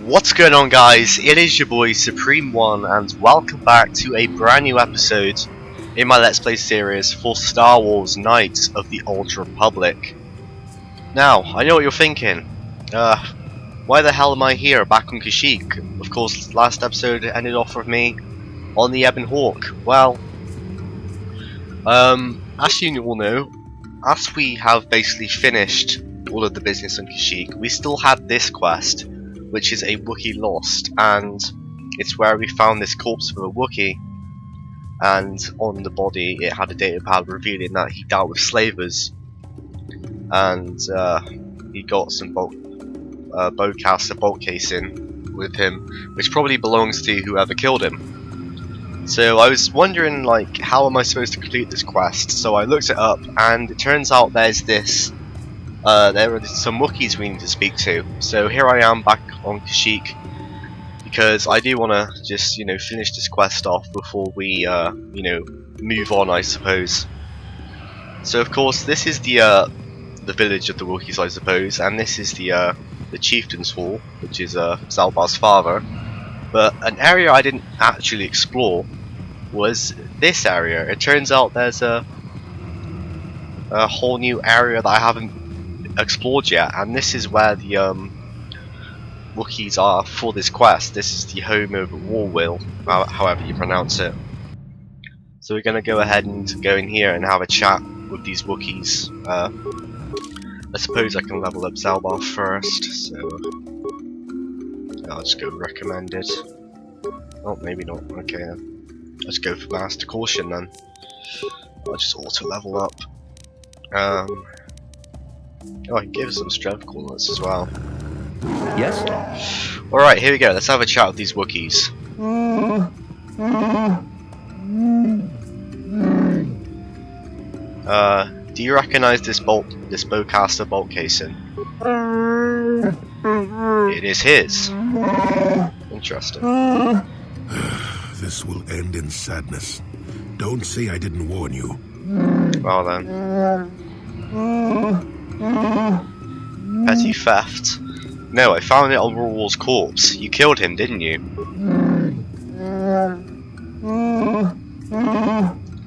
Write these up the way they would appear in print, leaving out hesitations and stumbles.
What's going on, guys? It is your boy Supreme One, and welcome back to a brand new episode in my Let's Play series for Star Wars Knights of the Old Republic. Now, I know what you're thinking. Why the hell am I here, back on Kashyyyk? Of course, last episode ended off with me on the Ebon Hawk. Well, as you all know, as we have basically finished all of the business on Kashyyyk, we still had this quest, which is a Wookiee lost, and it's where we found this corpse of a Wookiee, and on the body it had a data pad revealing that he dealt with slavers, and he got some bowcaster bolt casing with him, which probably belongs to whoever killed him. So I was wondering, like, how am I supposed to complete this quest? So I looked it up, and it turns out there's this there are some Wookiees we need to speak to. So here I am back on Kashyyyk, because I do want to just, finish this quest off before we, move on, I suppose. So of course this is the village of the Wookiees, I suppose, and this is the Chieftain's Hall, which is Zalbar's father. But an area I didn't actually explore was this area. It turns out there's a whole new area that I haven't explored yet, and this is where the Wookiees are for this quest. This is the home of Warwill, however you pronounce it. So we're going to go ahead and go in here and have a chat with these Wookiees. I suppose I can level up Zalbar first, so I'll just go recommended. Oh, maybe not. Okay, then. Let's go for Master Caution then. I'll just auto level up. Oh, he gave us some strength corners as well. Yes? Alright, here we go. Let's have a chat with these Wookiees. Do you recognize this bowcaster bolt casing? It is his. Interesting. This will end in sadness. Don't say I didn't warn you. Well then. Petty theft? No, I found it on Warwall's corpse. You killed him, didn't you?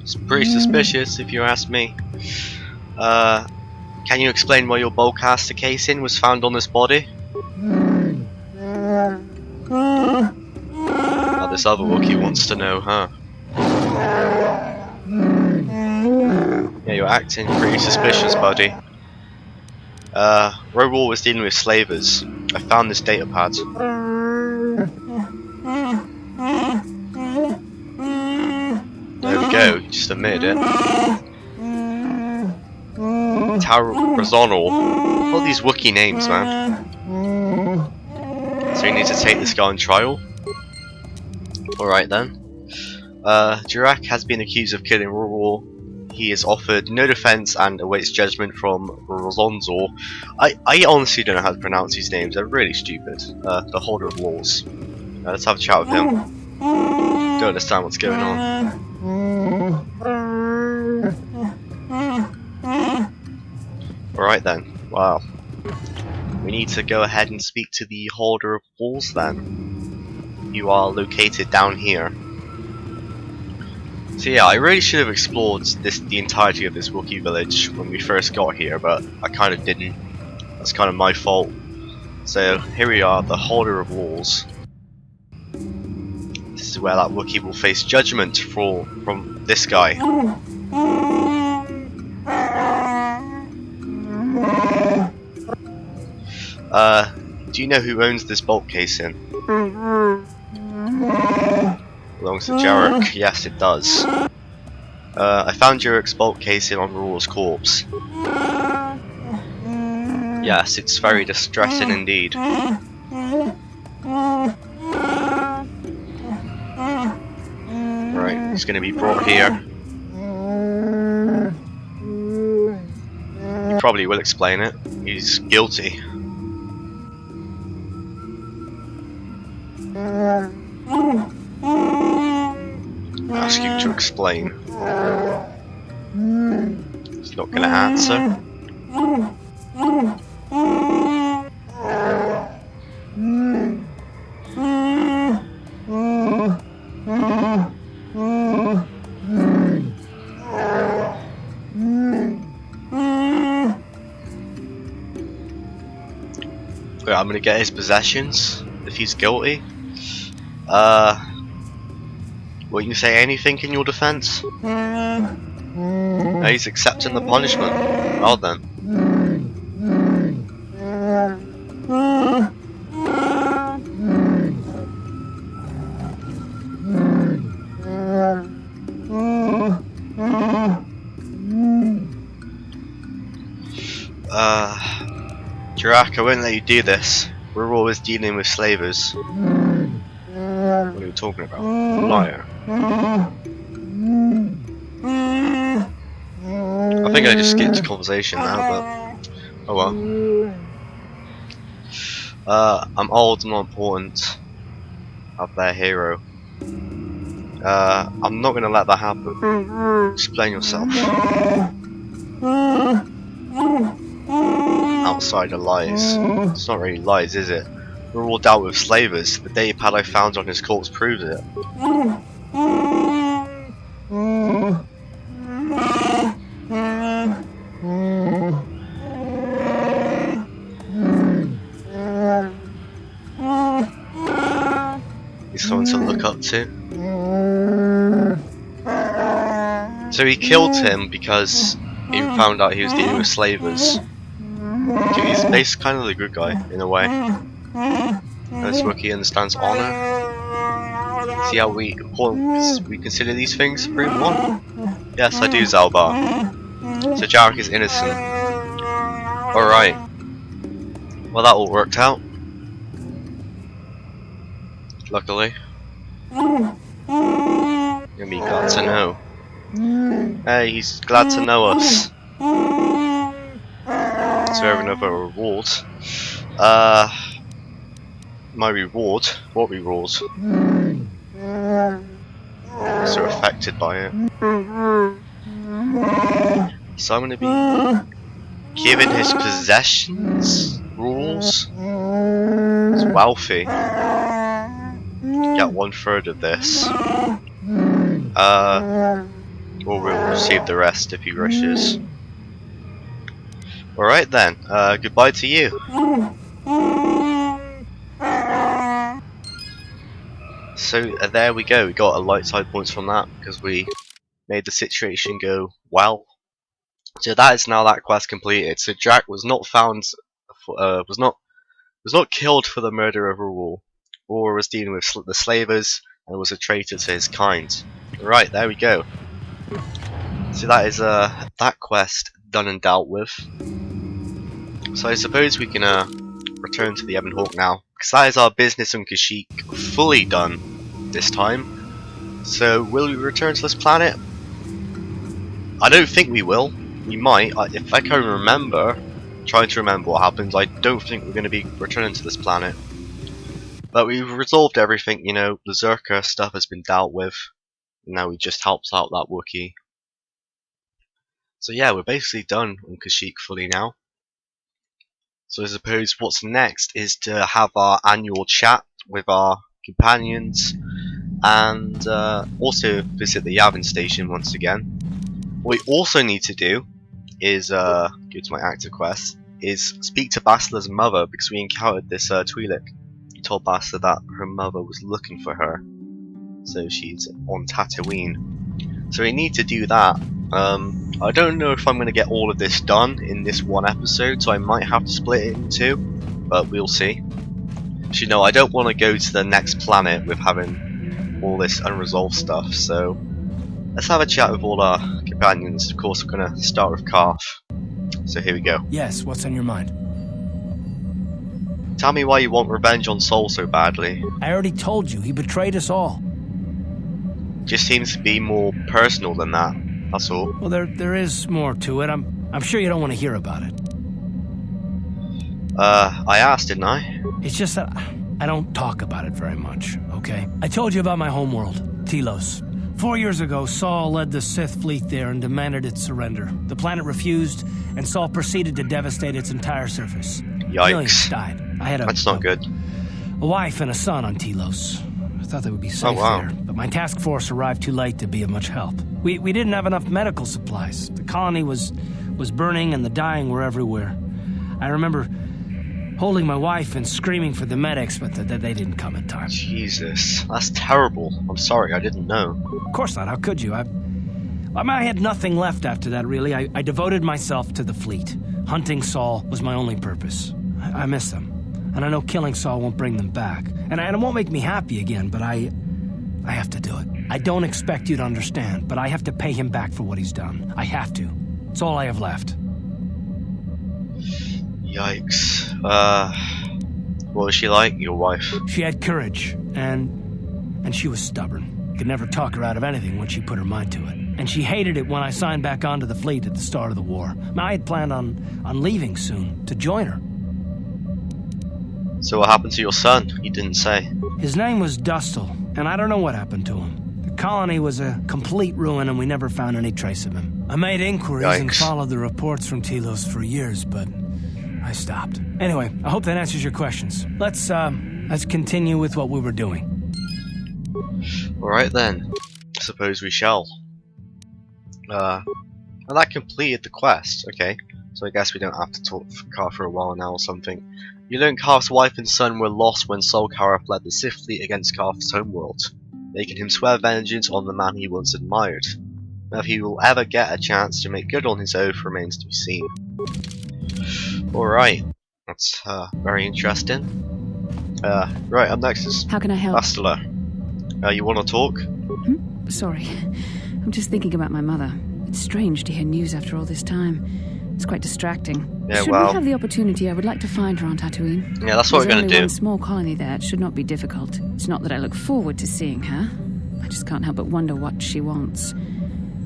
It's pretty suspicious, if you ask me. Can you explain why your bowcaster casing was found on this body? Oh, this other Wookiee wants to know, huh? Yeah, you're acting pretty suspicious, buddy. Warwall was dealing with slavers. I found this data pad. There we go, you just admitted it. Tarazonal. All these Wookiee names, man. So you need to take this guy on trial? Alright then. Jurak has been accused of killing Warwall. He is offered no defense and awaits judgment from Rozonzor. I honestly don't know how to pronounce these names, they're really stupid. The holder of laws. Let's have a chat with him. Don't understand what's going on. Alright then, wow. We need to go ahead and speak to the holder of walls then. You are located down here. So yeah, I really should have explored the entirety of this Wookiee village when we first got here, but I kind of didn't. That's kind of my fault. So here we are, the holder of walls. This is where that Wookiee will face judgment from this guy. Do you know who owns this bolt casing? Belongs to Jarek. Yes, it does. I found Jarek's bolt casing on Warwall's corpse. Yes, it's very distressing indeed. Right, he's going to be brought here. He probably will explain it. He's guilty. Ask you to explain. He's not going to answer. I'm gonna get his possessions if he's guilty. Will you say anything in your defense? No, he's accepting the punishment. Well then. Jirak, I won't let you do this. We're always dealing with slavers. What are you talking about? Liar. I think I just skipped the conversation now, but oh well. I'm old and not important. I'm their hero. I'm not gonna let that happen. Explain yourself. Outside of lies. It's not really lies, is it? We're all dealt with slavers. The data pad I found on his corpse proves it. He's someone to look up to. So he killed him because he found out he was dealing with slavers. So he's basically kind of the good guy, in a way. This rookie understands honor. See how we consider these things? Prove one? Yes, I do, Zalbar. So Jarek is innocent. Alright. Well, that all worked out. Luckily. You'll be glad to know. Hey, he's glad to know us. So we have another reward. My reward? What reward? So affected by it. So I'm gonna be given his possessions rules. He's wealthy. Get 1/3 of this. Or we'll receive the rest if he rushes. Alright then, goodbye to you. So there we go, we got a light side points from that because we made the situation go well. So that is now that quest completed. So Jack was not found, was not killed for the murder of Raoul, or was dealing with the slavers and was a traitor to his kind. Right, there we go. So that is that quest done and dealt with. So I suppose we can return to the Ebon Hawk now, because that is our business on Kashyyyk fully done this time. So will we return to this planet? I don't think we will. We might. If I can remember, trying to remember what happens, I don't think we're going to be returning to this planet. But we've resolved everything, you know, the Zerka stuff has been dealt with. Now we just helped out that Wookiee. So yeah, we're basically done on Kashyyyk fully now. So I suppose what's next is to have our annual chat with our companions and also visit the Yavin station once again. What we also need to do is, go to my active quest, is speak to Basila's mother because we encountered this Twi'lek. He told Basila that her mother was looking for her. So she's on Tatooine. So we need to do that. I don't know if I'm going to get all of this done in this one episode, so I might have to split it in two, but we'll see. Actually, no, I don't want to go to the next planet with having all this unresolved stuff, so let's have a chat with all our companions. Of course, we're going to start with Karth. So here we go. Yes, what's on your mind? Tell me why you want revenge on Sol so badly. I already told you, he betrayed us all. Just seems to be more personal than that. That's all. Well, there is more to it. I'm sure you don't want to hear about it. I asked, didn't I? It's just that I don't talk about it very much, okay? I told you about my homeworld, Telos. 4 years ago, Saul led the Sith fleet there and demanded its surrender. The planet refused, and Saul proceeded to devastate its entire surface. Yikes. Millions died. I had That's not good. A wife and a son on Telos. I thought they would be safe there, but my task force arrived too late to be of much help. We didn't have enough medical supplies. The colony was burning and the dying were everywhere. I remember holding my wife and screaming for the medics, but they didn't come in time. Jesus, that's terrible. I'm sorry, I didn't know. Of course not, how could you? I had nothing left after that, really. I devoted myself to the fleet. Hunting Saul was my only purpose. I miss them. And I know killing Saul won't bring them back. And it won't make me happy again, but I have to do it. I don't expect you to understand, but I have to pay him back for what he's done. I have to. It's all I have left. Yikes. What was she like, your wife? She had courage, and she was stubborn. Could never talk her out of anything when she put her mind to it. And she hated it when I signed back onto the fleet at the start of the war. I had planned on leaving soon, to join her. So what happened to your son? You didn't say. His name was Dustle, and I don't know what happened to him. The colony was a complete ruin, and we never found any trace of him. I made inquiries and followed the reports from Telos for years, but I stopped. Anyway, I hope that answers your questions. Let's continue with what we were doing. Alright then. I suppose we shall. And that completed the quest. Okay. So I guess we don't have to talk to Car for a while now or something. You learn Karth's wife and son were lost when Sol Kara fled the Sith fleet against Karth's homeworld, making him swear vengeance on the man he once admired. Now if he will ever get a chance to make good on his oath remains to be seen. Alright, that's very interesting. Right, up next is How can I help? Bastila. You want to talk? Sorry. I'm just thinking about my mother. It's strange to hear news after all this time. It's quite distracting. Yeah, Should well, we have the opportunity, I would like to find her on Tatooine. Yeah, that's what we're going to do. There's only one small colony there. It should not be difficult. It's not that I look forward to seeing her. I just can't help but wonder what she wants.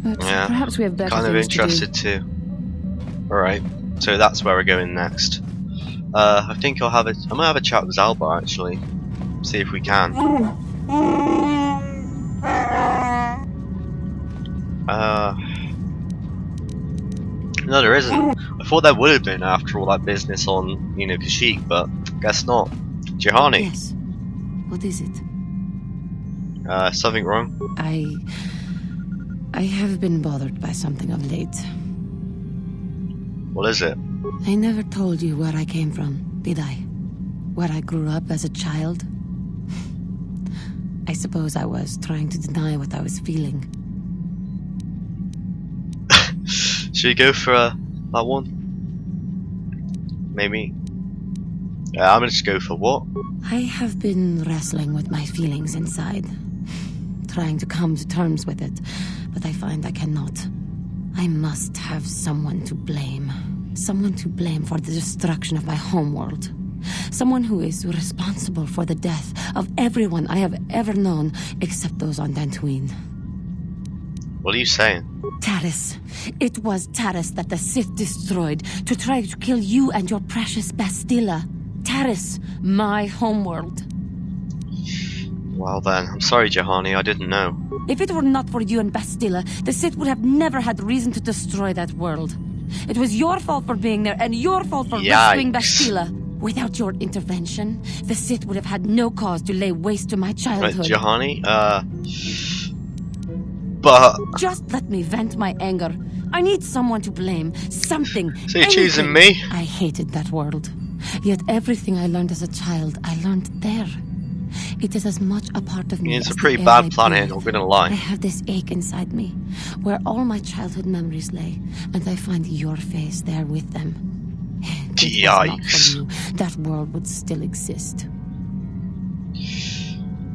But yeah, perhaps we have better kind of things interested to do. too. Alright, so that's where we're going next. I think I'm gonna have a chat with Zalbar actually. See if we can. No, there isn't. I thought there would have been after all that business on, Kashyyyk, but guess not. Juhani. Yes. What is it? Something wrong? I have been bothered by something of late. What is it? I never told you where I came from, did I? Where I grew up as a child? I suppose I was trying to deny what I was feeling. Should we go for that one? Maybe. Yeah, I'm gonna just go for what? I have been wrestling with my feelings inside. Trying to come to terms with it, but I find I cannot. I must have someone to blame. Someone to blame for the destruction of my homeworld. Someone who is responsible for the death of everyone I have ever known, except those on Dantooine. What are you saying? Taris. It was Taris that the Sith destroyed to try to kill you and your precious Bastila. Taris, my homeworld. Well then, I'm sorry Juhani, I didn't know. If it were not for you and Bastila, the Sith would have never had reason to destroy that world. It was your fault for being there, and your fault for rescuing Bastila. Without your intervention, the Sith would have had no cause to lay waste to my childhood. Right, Juhani, but... Just let me vent my anger. I need someone to blame. Something. So you're choosing me? I hated that world. Yet everything I learned as a child, I learned there. It is as much a part of me It's as a pretty the air bad I planet, breathe. I'm gonna lie. I have this ache inside me, where all my childhood memories lay, and I find your face there with them. If it was not for you, that world would still exist.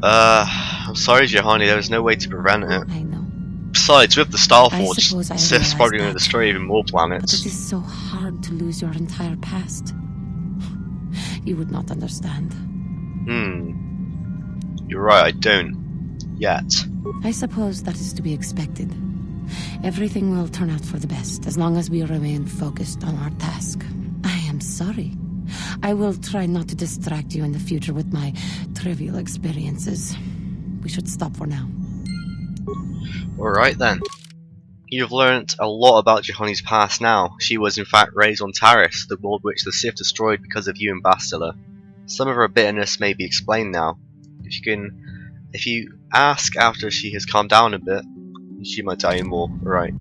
I'm sorry Juhani, there was no way to prevent it. I know. Besides, with the Starforge, suppose I Sith's realized probably going to that. destroy even more But planets. it is so hard to lose your entire past. You would not understand. You're right, I don't. Yet. I suppose that is to be expected. Everything will turn out for the best, as long as we remain focused on our task. I am sorry. I will try not to distract you in the future with my trivial experiences. We should stop for now. Alright then. You've learnt a lot about Juhani's past now. She was in fact raised on Taris, the world which the Sith destroyed because of you and Bastila. Some of her bitterness may be explained now. If you ask after she has calmed down a bit, she might tell you more. Right.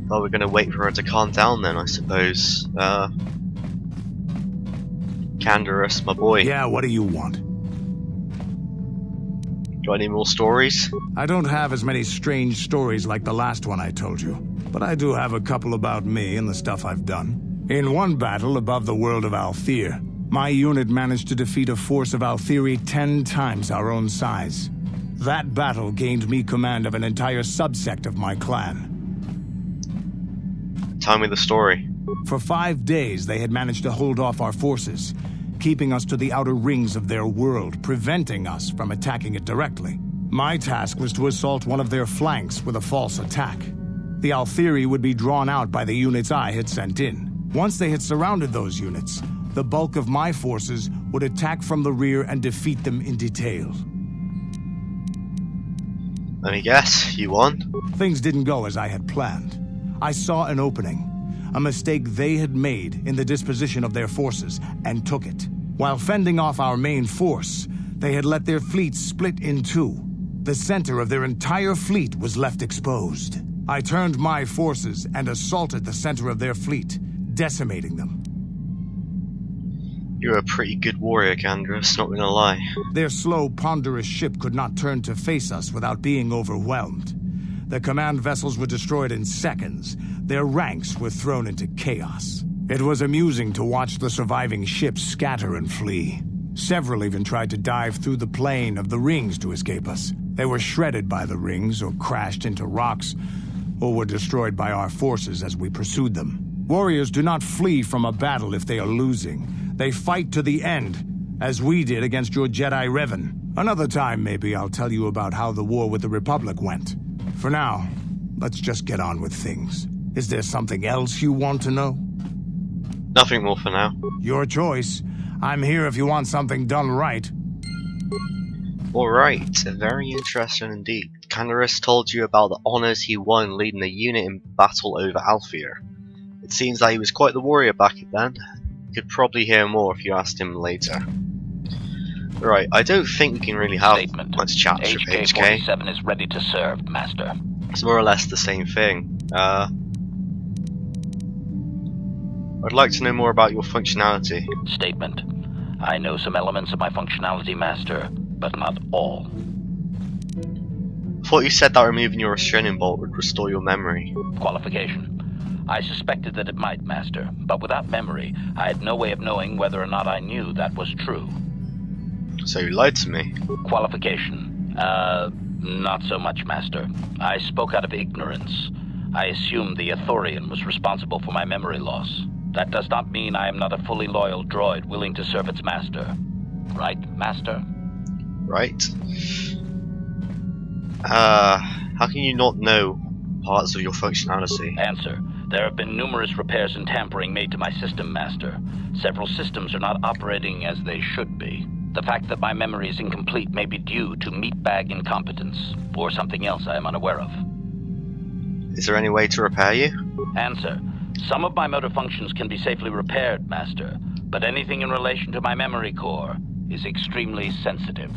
Well, we're gonna wait for her to calm down then, I suppose. Canderous, my boy. Yeah, what do you want? Got any more stories? I don't have as many strange stories like the last one I told you, but I do have a couple about me and the stuff I've done. In one battle above the world of Althir, my unit managed to defeat a force of Althiri 10 times our own size. That battle gained me command of an entire subsect of my clan. Tell me the story. For 5 days, they had managed to hold off our forces, keeping us to the outer rings of their world, preventing us from attacking it directly. My task was to assault one of their flanks with a false attack. The Althiri would be drawn out by the units I had sent in. Once they had surrounded those units, the bulk of my forces would attack from the rear and defeat them in detail. Let me guess, you won? Things didn't go as I had planned. I saw an opening, a mistake they had made in the disposition of their forces, and took it. While fending off our main force, they had let their fleet split in two. The center of their entire fleet was left exposed. I turned my forces and assaulted the center of their fleet, decimating them. You're a pretty good warrior, Canderous, not gonna lie. Their slow, ponderous ship could not turn to face us without being overwhelmed. The command vessels were destroyed in seconds. Their ranks were thrown into chaos. It was amusing to watch the surviving ships scatter and flee. Several even tried to dive through the plane of the rings to escape us. They were shredded by the rings, or crashed into rocks, or were destroyed by our forces as we pursued them. Warriors do not flee from a battle if they are losing. They fight to the end, as we did against your Jedi Revan. Another time, maybe, I'll tell you about how the war with the Republic went. For now, let's just get on with things. Is there something else you want to know? Nothing more for now. Your choice. I'm here if you want something done right. Alright, very interesting indeed. Canderous told you about the honours he won leading a unit in battle over Althir. It seems that he was quite the warrior back then. You could probably hear more if you asked him later. Right, I don't think we can really have much chat with HK. HK-47 is ready to serve, Master. It's more or less the same thing. I'd like to know more about your functionality. Statement. I know some elements of my functionality, Master, but not all. I thought you said that removing your restraining bolt would restore your memory. Qualification. I suspected that it might, Master, but without memory, I had no way of knowing whether or not I knew that was true. So you lied to me. Qualification. Not so much, Master. I spoke out of ignorance. I assumed the Ithorian was responsible for my memory loss. That does not mean I am not a fully loyal droid willing to serve its master. Right, Master? Right. How can you not know parts of your functionality? Answer. There have been numerous repairs and tampering made to my system, Master. Several systems are not operating as they should be. The fact that my memory is incomplete may be due to meatbag incompetence, or something else I am unaware of. Is there any way to repair you? Answer. Some of my motor functions can be safely repaired, Master, but anything in relation to my memory core is extremely sensitive.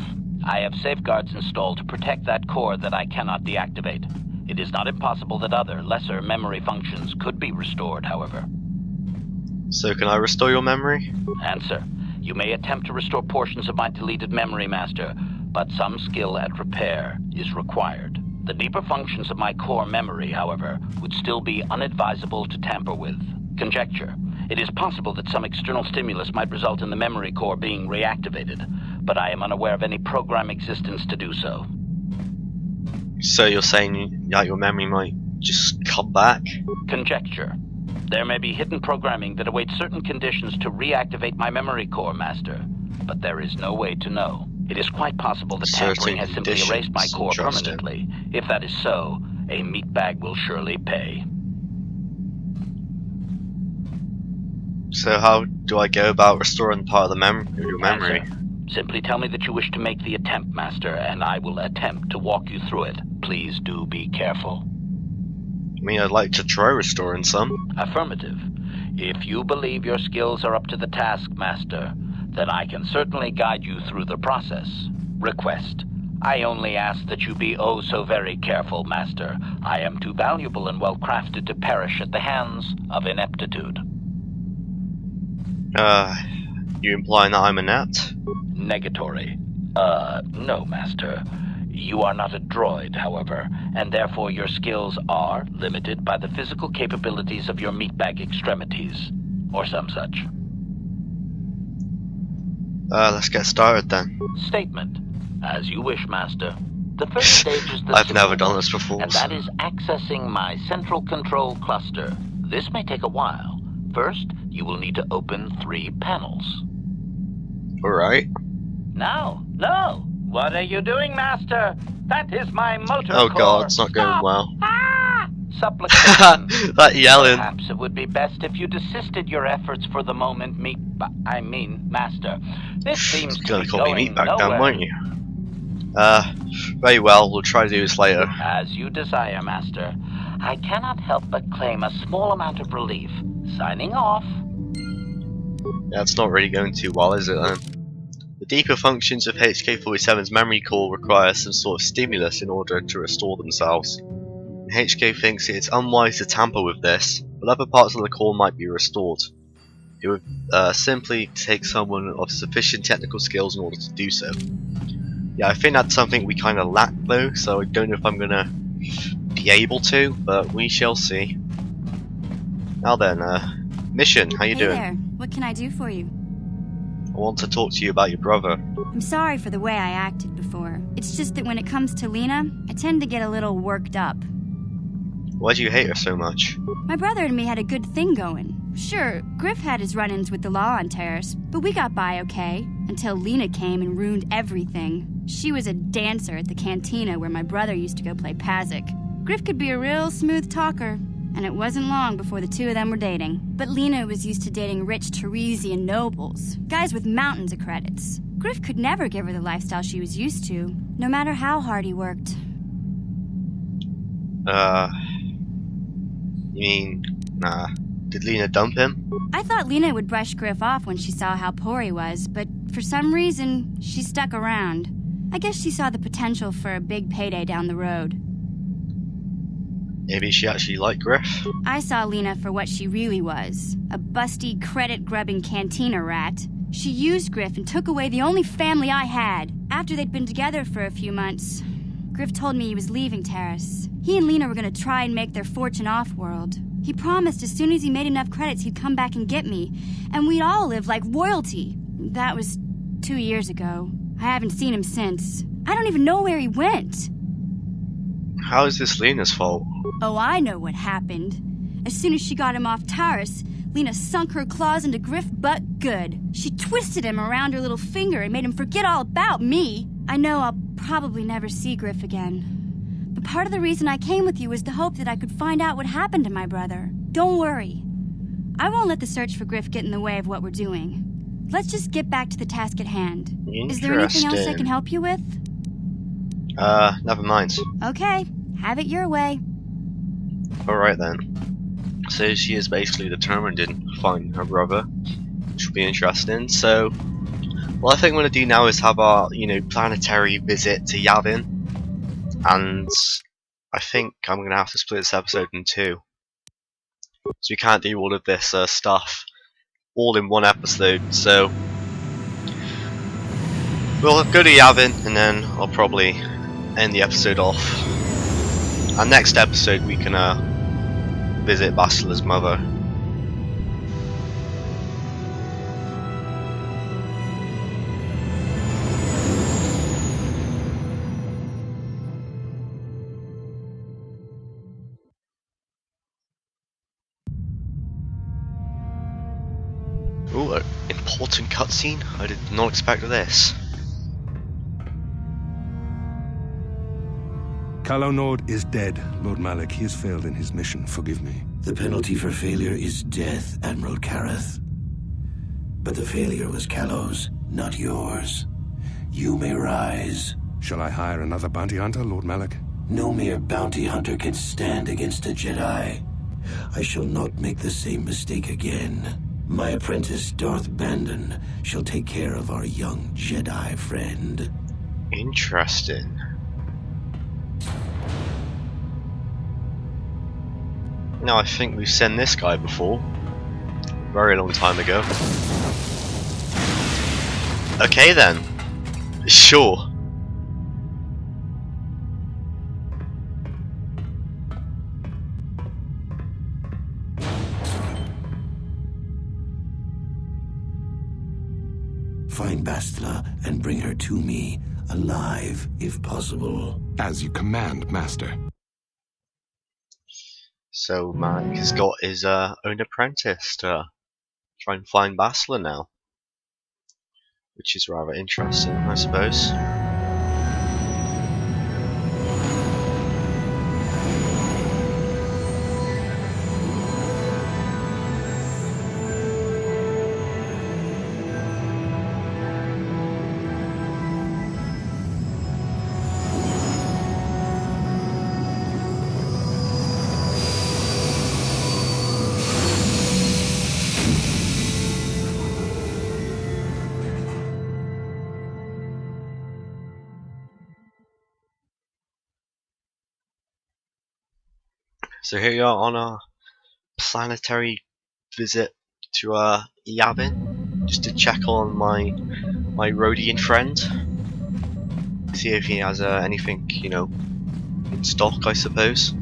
I have safeguards installed to protect that core that I cannot deactivate. It is not impossible that other, lesser memory functions could be restored, however. So can I restore your memory? Answer. You may attempt to restore portions of my deleted memory, Master, but some skill at repair is required. The deeper functions of my core memory, however, would still be unadvisable to tamper with. Conjecture. It is possible that some external stimulus might result in the memory core being reactivated, but I am unaware of any program existence to do so. So you're saying that your memory might just come back? Conjecture. There may be hidden programming that awaits certain conditions to reactivate my memory core, Master, but there is no way to know. It is quite possible that tampering has simply erased my core permanently. If that is so, a meatbag will surely pay. So how do I go about restoring part of your memory? Answer. Simply tell me that you wish to make the attempt, Master, and I will attempt to walk you through it. Please do be careful. I mean, I'd like to try restoring some. Affirmative. If you believe your skills are up to the task, Master, then I can certainly guide you through the process. Request. I only ask that you be oh so very careful, Master. I am too valuable and well-crafted to perish at the hands of ineptitude. You implying that I'm inept? Negatory. No, Master. You are not a droid, however, and therefore your skills are limited by the physical capabilities of your meatbag extremities, or some such. Let's get started then. Statement. As you wish, Master. The first stage is the I've simple never done one, this before. and that is accessing my central control cluster. This may take a while. First, you will need to open 3 panels. Alright. No. What are you doing, Master? That is my motor Oh core. god, it's not going Stop. well. Ah! Supplication. That yelling. Perhaps it would be best if you desisted your efforts for the moment, Master. This seems to You're be gonna call me going meatbag then, nowhere. won't you? Very well, we'll try to do this later. As you desire, Master. I cannot help but claim a small amount of relief. Signing off. Yeah, it's not really going too well, is it then? The deeper functions of HK-47's memory core require some sort of stimulus in order to restore themselves. HK thinks it's unwise to tamper with this, but other parts of the core might be restored. It would simply take someone of sufficient technical skills in order to do so. Yeah, I think that's something we kind of lack though, so I don't know if I'm gonna be able to, but we shall see. Now then, Mission, how you Hey doing? there. What can I do for you? I want to talk to you about your brother. I'm sorry for the way I acted before. It's just that when it comes to Lena, I tend to get a little worked up. Why do you hate her so much? My brother and me had a good thing going. Sure, Griff had his run-ins with the law on Terrace, but we got by okay, until Lena came and ruined everything. She was a dancer at the cantina where my brother used to go play Pazik. Griff could be a real smooth talker, and it wasn't long before the two of them were dating. But Lena was used to dating rich Teresian nobles, guys with mountains of credits. Griff could never give her the lifestyle she was used to, no matter how hard he worked. You mean, nah. Did Lena dump him? I thought Lena would brush Griff off when she saw how poor he was, but for some reason, she stuck around. I guess she saw the potential for a big payday down the road. Maybe she actually liked Griff? I saw Lena for what she really was, a busty, credit-grubbing cantina rat. She used Griff and took away the only family I had. After they'd been together for a few months, Griff told me he was leaving Terrace. He and Lena were gonna try and make their fortune off-world. He promised as soon as he made enough credits he'd come back and get me, and we'd all live like royalty. That was 2 years ago. I haven't seen him since. I don't even know where he went. How is this Lena's fault? Oh, I know what happened. As soon as she got him off Taurus, Lena sunk her claws into Griff butt good. She twisted him around her little finger and made him forget all about me. I know I'll probably never see Griff again. But part of the reason I came with you was the hope that I could find out what happened to my brother. Don't worry. I won't let the search for Griff get in the way of what we're doing. Let's just get back to the task at hand. Is there anything else I can help you with? Never mind. Okay, have it your way. Alright then. So she is basically determined in finding her brother, which will be interesting. So, what I think I'm going to do now is have our, planetary visit to Yavin. And I think I'm going to have to split this episode in 2. So we can't do all of this stuff all in one episode. So, we'll go to Yavin and then I'll probably end the episode off. And next episode we can visit Basila's mother. Ooh, an important cutscene? I did not expect this. Calo Nord is dead, Lord Malik. He has failed in his mission. Forgive me. The penalty for failure is death, Admiral Kareth. But the failure was Calo's, not yours. You may rise. Shall I hire another bounty hunter, Lord Malik? No mere bounty hunter can stand against a Jedi. I shall not make the same mistake again. My apprentice, Darth Bandon, shall take care of our young Jedi friend. Interesting. Now I think we've sent this guy before. Very long time ago. Okay then. Sure. Find Bastila and bring her to me, alive, if possible. As you command, Master. So Mike has got his own apprentice to try and find Bastila now. Which is rather interesting, I suppose. So here you are on a planetary visit to Yavin, just to check on my Rhodian friend, see if he has anything, you know, in stock, I suppose.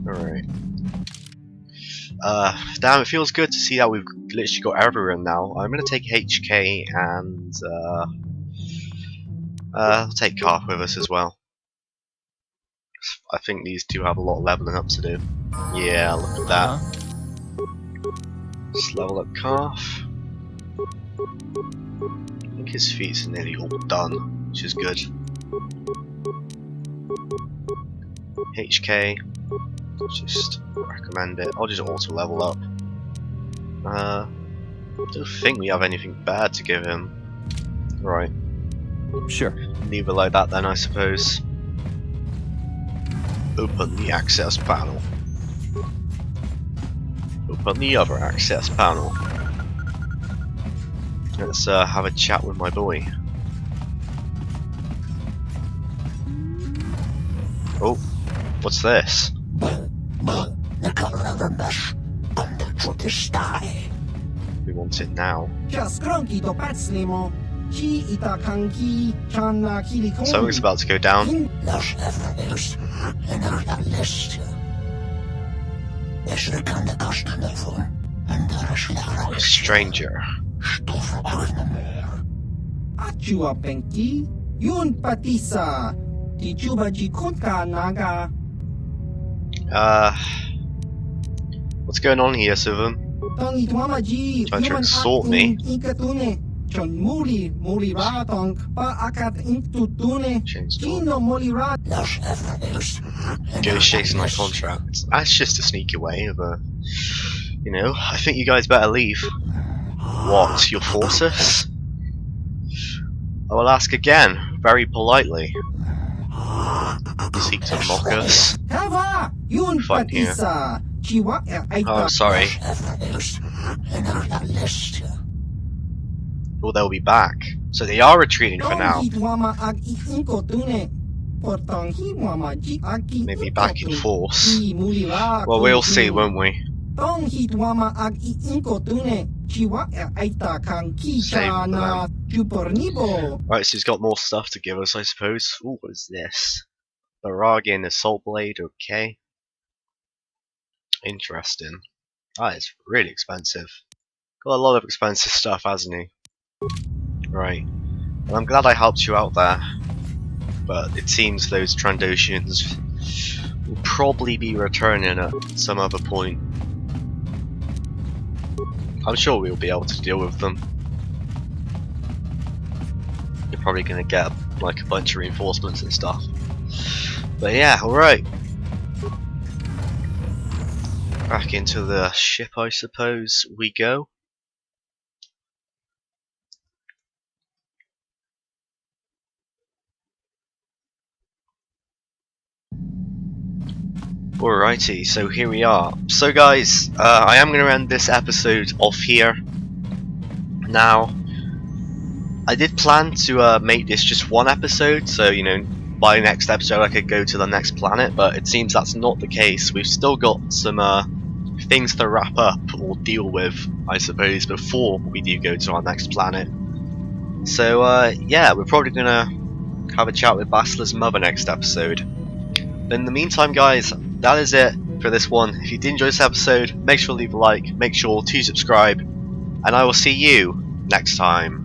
Alright. Damn, it feels good to see that we've literally got everyone now. I'm gonna take HK and I'll take Karth with us as well. I think these two have a lot of leveling up to do. Yeah, look at that. Let's level up Karth. I think his feats are nearly all done, which is good. HK, just recommend it. I'll just auto level up. I don't think we have anything bad to give him. Right. Sure. Leave it like that then, I suppose. Open the access panel. Open the other access panel. Let's have a chat with my boy. Oh, what's this? We want it now. Something's about to go down. Stranger. What's going on here, Sivum? Trying to extort me. Negotiating my contract. That's just a sneaky way of you know, I think you guys better leave. What, you'll force us? I will ask again, very politely. Seek to mock us. Fine here. Oh, I'm sorry. Well, they'll be back. So they are retreating for now. Maybe back in force. Well, we'll see, won't we? Save them. Right, so he's got more stuff to give us, I suppose. Ooh, what is this? Baragian Assault Blade, okay. Interesting. That is really expensive. Got a lot of expensive stuff, hasn't he? Right. Well, I'm glad I helped you out there. But it seems those Trandoshians will probably be returning at some other point. I'm sure we'll be able to deal with them. You're probably going to get like a bunch of reinforcements and stuff. But yeah, alright. Back into the ship, I suppose we go. Alrighty, so here we are. So guys, I am going to end this episode off here. Now, I did plan to make this just one episode, so you know, by next episode I could go to the next planet, but it seems that's not the case. We've still got some things to wrap up or deal with, I suppose, before we do go to our next planet. So yeah, we're probably gonna have a chat with Basila's mother next episode. But in the meantime, guys, that is it for this one. If you did enjoy this episode, make sure to leave a like, make sure to subscribe, and I will see you next time.